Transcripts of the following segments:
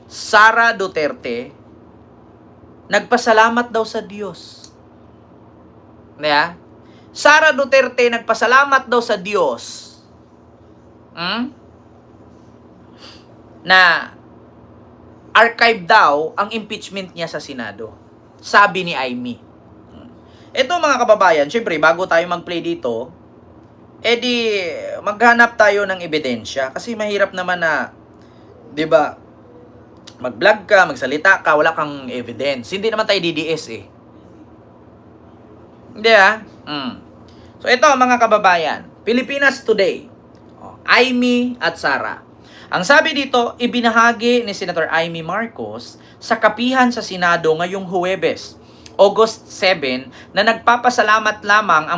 Sara Duterte, nagpasalamat daw sa Diyos. Yeah? Sara Duterte nagpasalamat daw sa Diyos. Na archive daw ang impeachment niya sa Senado. Sabi ni Amy. Ito mga kababayan, syempre bago tayo mag-play dito, edi maghanap tayo ng ebidensya kasi mahirap naman na 'di ba? Mag-vlog ka, magsalita ka, wala kang evidence. Hindi naman tayo DDS eh. Hindi So ito mga kababayan, Pilipinas Today. Amy at Sara. Ang sabi dito, ibinahagi ni Senator Amy Marcos sa kapihan sa Senado ngayong Huwebes, August 7, na nagpapasalamat lamang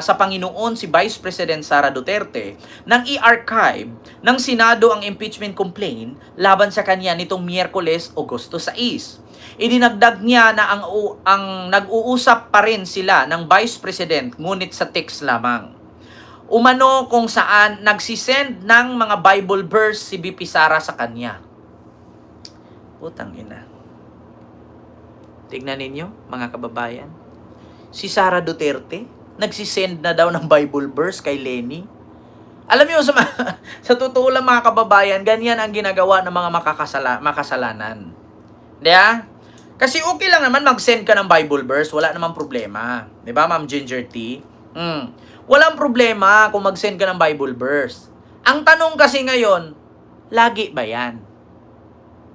sa Panginoon si Vice President Sara Duterte nang i-archive ng Senado ang impeachment complaint laban sa kanya nitong Miyerkules, Agosto 6. Idinagdag niya na ang nag-uusap pa rin sila ng Vice President ngunit sa text lamang. Umano kung saan nagsisend ng mga Bible verse si BP Sara sa kanya. Putang ina. Tignan ninyo, mga kababayan. Si Sara Duterte, nagsisend na daw ng Bible verse kay Lenny. Alam niyo, sa totoo lang mga kababayan, ganyan ang ginagawa ng mga makasalanan. Diba? Kasi okay lang naman mag-send ka ng Bible verse, wala namang problema. Diba, Ma'am Ginger T? Walang problema kung mag-send ka ng Bible verse. Ang tanong kasi ngayon, lagi ba yan?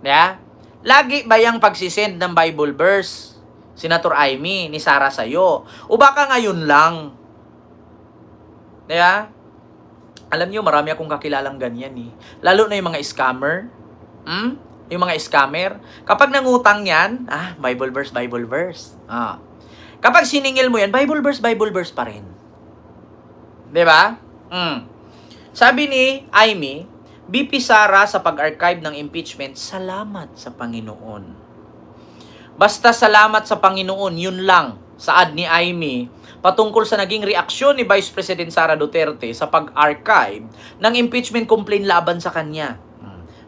Diba? Lagi ba yung pagsisend ng Bible verse, Senator Amy, ni Sara sa'yo? O baka ngayon lang? Diba? Alam niyo, marami akong kakilalang ganyan eh. Lalo na yung mga scammer. Yung mga scammer. Kapag nangutang yan, Bible verse, Bible verse. Kapag siningil mo yan, Bible verse pa rin. Diba? Sabi ni Amy, BP Sara sa pag-archive ng impeachment, salamat sa Panginoon. Basta salamat sa Panginoon, yun lang, saad ni Amy, patungkol sa naging reaksyon ni Vice President Sara Duterte sa pag-archive ng impeachment complaint laban sa kanya.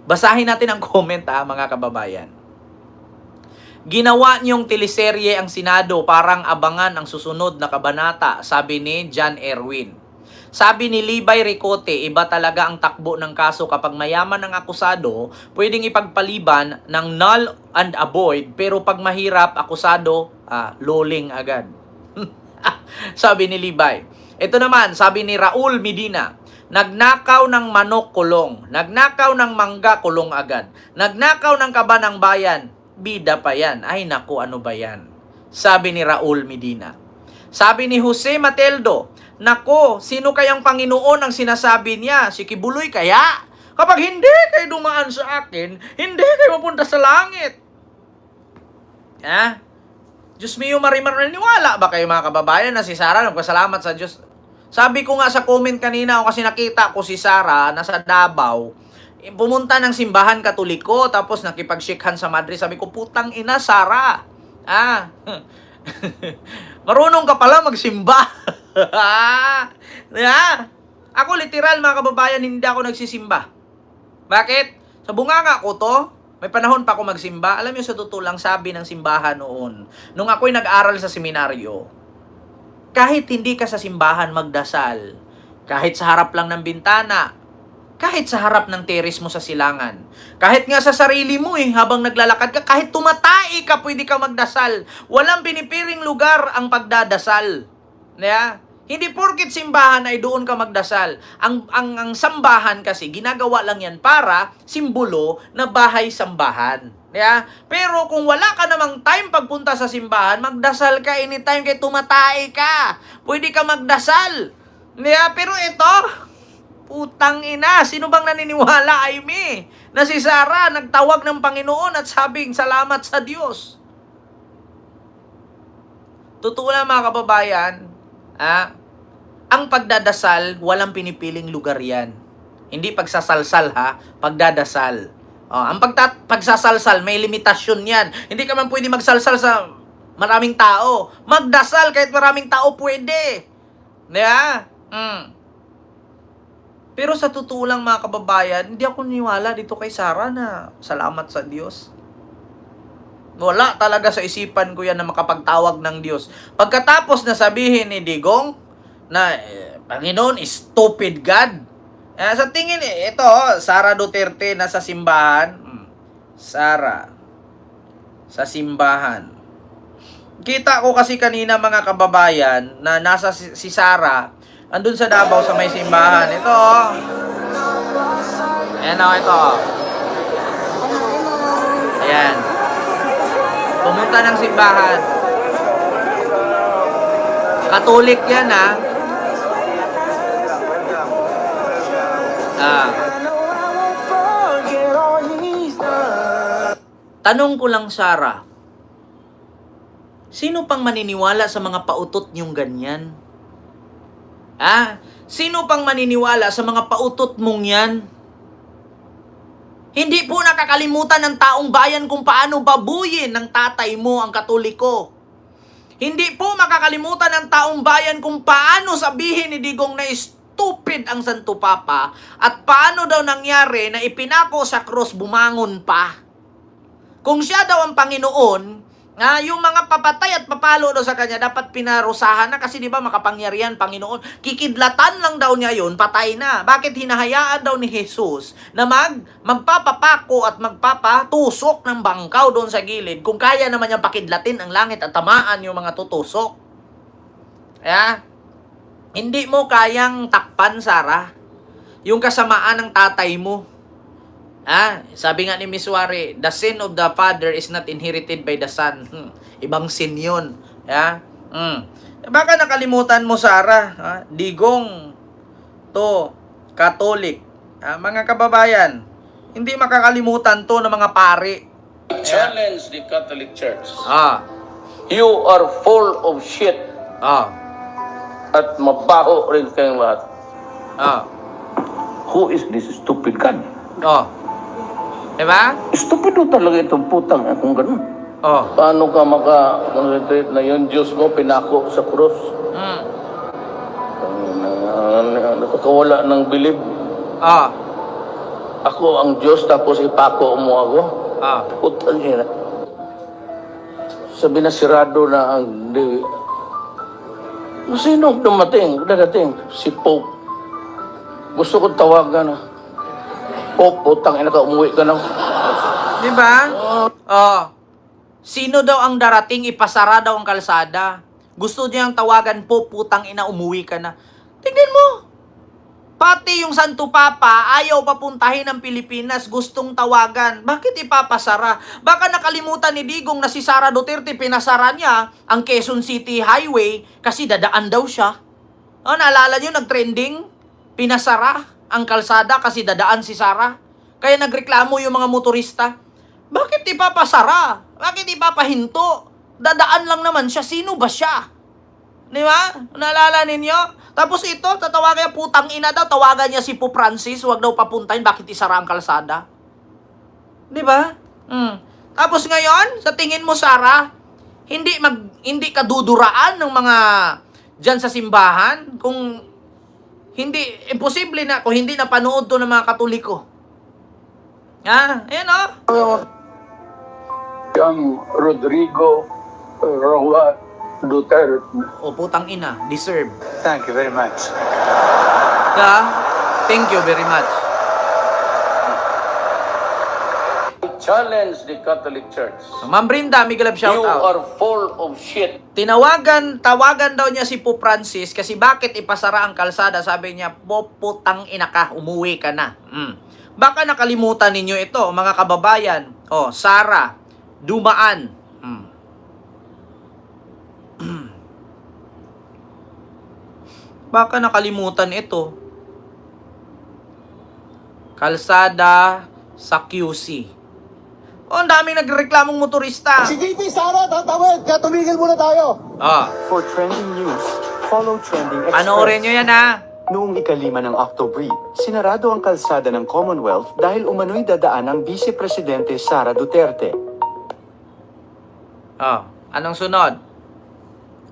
Basahin natin ang comment mga kababayan. Ginawa niyong teleserye ang Senado, parang abangan ang susunod na kabanata, sabi ni John Erwin. Sabi ni Libay Ricote, iba talaga ang takbo ng kaso kapag mayaman ang akusado, pwedeng ipagpaliban ng null and avoid, pero pag mahirap, akusado, loling agad. Sabi ni Libay. Ito naman, sabi ni Raul Medina, nagnakaw ng manok, kulong. Nagnakaw ng mangga, kulong agad. Nagnakaw ng kaba ng bayan, bida pa yan. Ay naku, ano ba yan? Sabi ni Raul Medina. Sabi ni Jose Mateldo, nako, sino kayang Panginoon ang sinasabi niya? Si Kibuloy kaya? Kapag hindi kayo dumaan sa akin, hindi kayo mapunta sa langit. Diyos mio, marimar, naniwala ba kayo mga kababayan na si Sara nagpasalamat sa Diyos? Sabi ko nga sa comment kanina, kasi nakita ko si Sara nasa Davao, pumunta ng simbahan Katoliko, tapos nakipag-shake sa Madre. Sabi ko, putang ina, Sara. Marunong ka pala magsimba. Ako literal mga kababayan, hindi ako nagsisimba. Bakit? Sa bunganga ko to, may panahon pa ako magsimba. Alam niyo, sa totoo lang, sabi ng simbahan noon, nung ako'y nag-aral sa seminaryo, kahit hindi ka sa simbahan magdasal, kahit sa harap lang ng bintana, kahit sa harap ng teres mo sa silangan, kahit nga sa sarili mo habang naglalakad ka, kahit tumatai ka, pwede ka magdasal. Walang pinipiring lugar ang pagdadasal. Hindi porket simbahan ay doon ka magdasal. Ang sambahan kasi, ginagawa lang yan para simbolo na bahay sambahan. Pero kung wala ka namang time pagpunta sa simbahan, magdasal ka anytime, kaya tumatay ka. Pwede ka magdasal. Pero ito, putang ina, sino bang naniniwala, Amy, na si Sara nagtawag ng Panginoon at sabing salamat sa Diyos? Totoo lang mga kababayan, ang pagdadasal, walang pinipiling lugar yan. Hindi pagsasalsal pagdadasal. Ang pagsasalsal, may limitasyon yan. Hindi ka man pwede magsalsal sa maraming tao. Magdasal kahit maraming tao pwede. Pero sa totoo lang mga kababayan, hindi ako niniwala dito kay Sarah na salamat sa Diyos. Wala talaga sa isipan ko yan na makapagtawag ng Diyos. Pagkatapos na sabihin ni Digong na Panginoon, stupid God. Sa tingin, ito, Sara Duterte na sa simbahan. Sara sa simbahan. Kita ko kasi kanina mga kababayan na nasa si Sara andun sa Davao sa may simbahan. Ito, oh. Ayan, oh, ito. Ayan. Pumunta ng simbahan. Katolik yan, ha. Tanong ko lang, Sarah. Sino pang maniniwala sa mga pautot niyong ganyan? Sino pang maniniwala sa mga pautot mong yan? Hindi po nakakalimutan ng taong bayan kung paano babuyin ng tatay mo ang Katoliko. Hindi po makakalimutan ng taong bayan kung paano sabihin ni Digong na stupid ang Santo Papa at paano daw nangyari na ipinako sa krus bumangon pa. Kung siya daw ang Panginoon, yung mga papatay at papalo daw sa kanya dapat pinarusahan na kasi di ba makapangyarihan Panginoon. Kikidlatan lang daw niya yun, patay na. Bakit hinahayaan daw ni Jesus na magpapapako at magpapatusok ng bangkaw doon sa gilid kung kaya naman niyang pakidlatin ang langit at tamaan yung mga tutusok? Hindi mo kayang takpan, Sarah, yung kasamaan ng tatay mo. Sabi nga ni Miss Wari, the sin of the father is not inherited by the son. Ibang sin yun. Baka nakalimutan mo, Sarah, Digong to Catholic. Mga kababayan, hindi makakalimutan to ng mga pari. Challenge the Catholic Church. You are full of shit. At mabaho rin kayong lahat. Who is this stupid God? Diba? Stupido talaga itong putang kung ganun. Paano ka maka-concentrate na yung Diyos mo pinako sa krus? Nakakawala ng bilib. Ako ang Diyos tapos ipako mo ako? Putang ina. Sabi na sirado na ang Dewi. Sino dadating? Si Pope. Gusto ko tawagan na. Pope, putang ina ka, umuwi ka na. Diba? Sino daw ang darating, ipasara daw ang kalsada? Gusto niyang tawagan po, putang ina, umuwi ka na. Tingnan mo. Pati yung Santo Papa, ayaw papuntahin ng Pilipinas, gustong tawagan. Bakit ipapasara? Baka nakalimutan ni Digong na si Sara Duterte, pinasara niya ang Quezon City Highway kasi dadaan daw siya. Naalala niyo, nag-trending? Pinasara ang kalsada kasi dadaan si Sara. Kaya nagreklamo yung mga motorista. Bakit ipapasara? Bakit ipapahinto? Dadaan lang naman siya. Sino ba siya? Di ba? Naalala ninyo? Tapos ito, tatawagan niya, putang ina daw, tawagan niya si Pope Francis, huwag daw papuntahin, bakit isara ang kalsada? Di ba? Tapos ngayon, sa tingin mo, Sara, hindi ka duduraan ng mga dyan sa simbahan kung hindi, imposible na kung hindi napanood to ng mga Katoliko. Ayan Yung Rodrigo Roa Duterte. Putang ina, deserve. Thank you very much. Thank you very much. Challenge the Catholic Church. Ma'am Brinda, Miguel Lab, shout You out. are full of shit. Tawagan daw niya si Pope Francis kasi bakit ipasara ang kalsada? Sabi niya, putang ina ka, umuwi ka na. Baka nakalimutan ninyo ito, mga kababayan. Sara, dumaan. Baka nakalimutan ito. Kalsada sa QC. Ang daming nagreklamong motorista. Si JP Sara, tatawid, kaya tumigil muna tayo. For trending news, follow Trending Express. Panoorin nyo yan, ha? Noong ika-5 ng October, sinarado ang kalsada ng Commonwealth dahil umano'y dadaan ang Vice Presidente Sara Duterte. Anong sunod?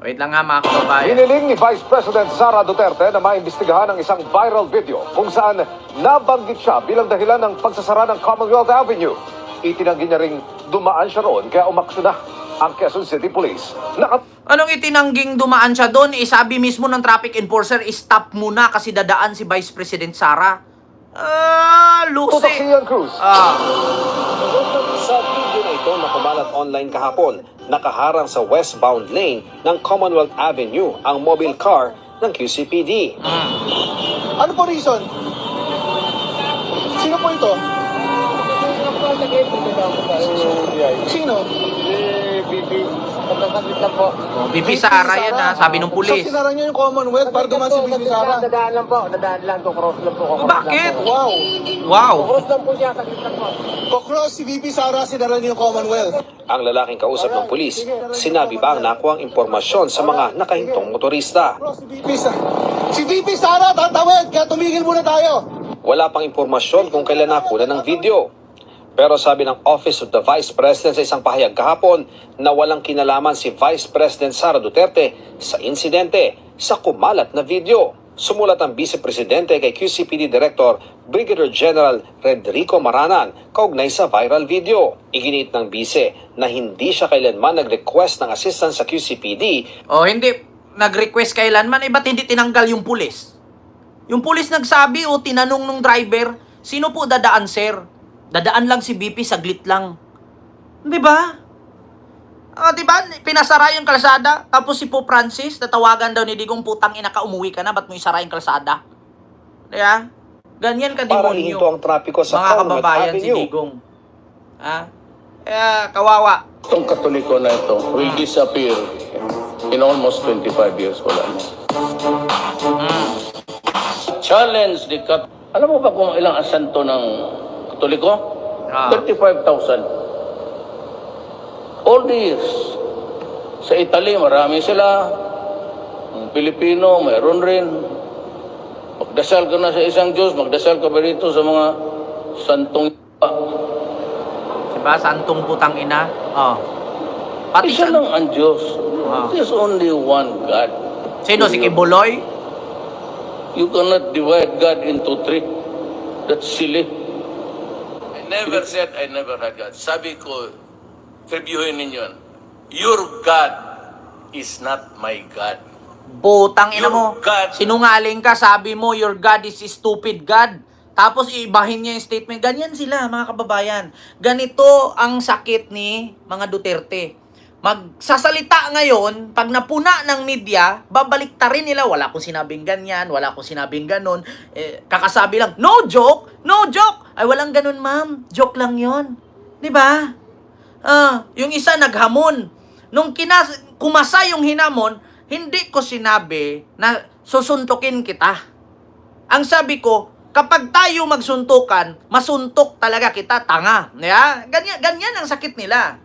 Wait lang nga mga kababayan. Hiniling ni Vice President Sara Duterte na maimbestigahan ang isang viral video kung saan nabanggit siya bilang dahilan ng pagsasara ng Commonwealth Avenue. Itinanggi niya ring dumaan siya roon kaya umaksyon na ang Quezon City Police. Anong itinangging dumaan siya doon? Sabi mismo ng traffic enforcer, stop muna kasi dadaan si Vice President Sara. Tutok si Lucy. Ian Cruz. Sa video na ito na kumalat online kahapon, nakaharang sa westbound lane ng Commonwealth Avenue ang mobile car ng QCPD. Ano po reason? Sino po ito? Sino? Oh, Bibi Sara yan sabi ng pulis. So, sinara niyo yung Commonwealth para dumaan si Bibi Sara? Bakit? Wow! Wow. Pocross si Bibi Sara, sinara niyo yung Commonwealth. Ang lalaking kausap ng pulis, sinabi ba ang nakuha ang impormasyon sa mga nakahintong motorista? Si Bibi Sara, tatawid! Kaya tumigil muna tayo! Wala pang impormasyon kung kailan nakuha ng video. Pero sabi ng Office of the Vice President sa isang pahayag kahapon na walang kinalaman si Vice President Sara Duterte sa insidente sa kumalat na video. Sumulat ang Vice Presidente kay QCPD Director Brigadier General Redrico Maranan kaugnay sa viral video. Iginiit ng Vice na hindi siya kailanman nag-request ng assistance sa QCPD. Oh, hindi nag-request kailanman, ba't hindi tinanggal yung pulis? Yung pulis nagsabi o tinanong nung driver, sino po dadaan, sir? Dadaan lang si BP, saglit lang. Di ba? Di ba? Pinasara yung kalsada. Tapos si Pope Francis, tatawagan daw ni Digong, putang ina ka, umuwi ka na, ba't mo isara yung kalsada? Di ba? Ganyan ka Para demonyo. ihinto ang trapiko sa mga Commonwealth kababayan si Avenue. Digong. Kaya, kawawa. Itong Katoliko na ito will disappear in almost 25 years. Wala na. Challenge the Alam mo ba kung ilang asanto ng Katoliko? 35,000. All these. Sa Italy, marami sila. Ang Pilipino, mayroon rin. Magdasal ka na sa isang Diyos, magdasal ka ba rito sa mga santong Diba? Santong putang ina. Pati isa sa... lang ang Diyos. Ah. There's only one God. Sino? Si Kibuloy? You cannot divide God into three. That's silly. I never said I never had God. Sabi ko, tribuhin ninyo. Your God is not my God. Putang ina mo. Your God. Sinungaling ka, sabi mo, your God is stupid God. Tapos iibahin niya yung statement. Ganyan sila, mga kababayan. Ganito ang sakit ni mga Duterte. Magsasalita ngayon, pag napuna ng media, babalik ta rin nila. Wala akong sinabing ganyan, wala akong sinabing ganon. Kakasabi lang, no joke, no joke. Ay, walang ganon, ma'am. Joke lang yon, di ba? Yung isa naghamon. Nung kumasa yung hinamon, hindi ko sinabi na susuntukin kita. Ang sabi ko, kapag tayo magsuntukan, masuntok talaga kita, tanga. Yeah? Ganyan ang sakit nila.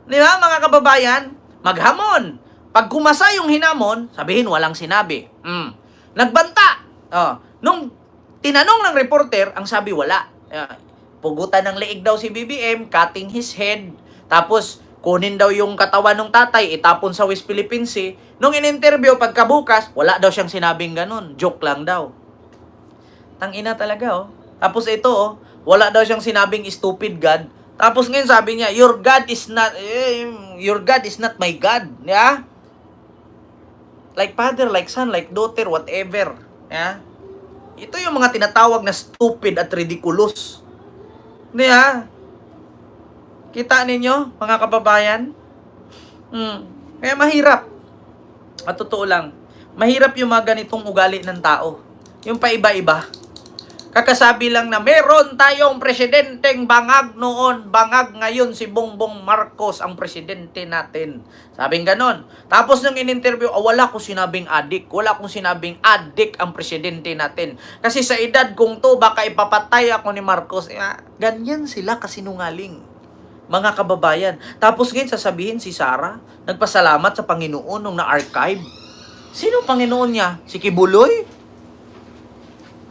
Di ba, mga kababayan? Maghamon. Pag kumasa yung hinamon, sabihin walang sinabi. Nagbanta. Nung tinanong ng reporter, ang sabi wala. Pugutan ng leeg daw si BBM, cutting his head. Tapos, kunin daw yung katawan ng tatay, itapon sa West Philippine Sea. Nung in-interview, pagkabukas, wala daw siyang sinabing ganun. Joke lang daw. Tangina talaga, oh. Tapos ito, oh, wala daw siyang sinabing stupid God. Tapos ngayon sabi niya, your God is not my God. Yeah? Like father, like son, like daughter, whatever. Yeah? Ito yung mga tinatawag na stupid at ridiculous. Yeah? Kita ninyo, mga kababayan? Kaya mahirap. At totoo lang, mahirap yung mga ganitong ugali ng tao. Yung paiba-iba. Kakasabi lang na meron tayong presidenteng bangag noon, bangag ngayon si Bongbong Marcos ang presidente natin. Sabing ganon. Tapos nung in-interview, wala ko sinabing adik. Wala kong sinabing adik ang presidente natin. Kasi sa edad kong to, baka ipapatay ako ni Marcos. Ganyan sila kasinungaling. Mga kababayan. Tapos ngayon sasabihin si Sara, nagpasalamat sa Panginoon nung na-archive. Sino Panginoon niya? Si Kibuloy?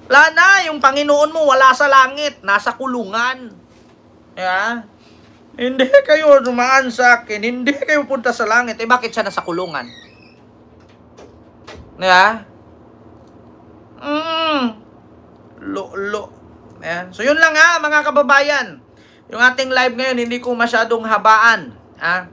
Wala na, yung Panginoon mo wala sa langit, nasa kulungan. Yeah? Hindi kayo dumaan sa akin, hindi kayo punta sa langit. Bakit siya nasa kulungan? Diba? Ayan. So yun lang ha, mga kababayan. Yung ating live ngayon, hindi ko masyadong habaan. Ha?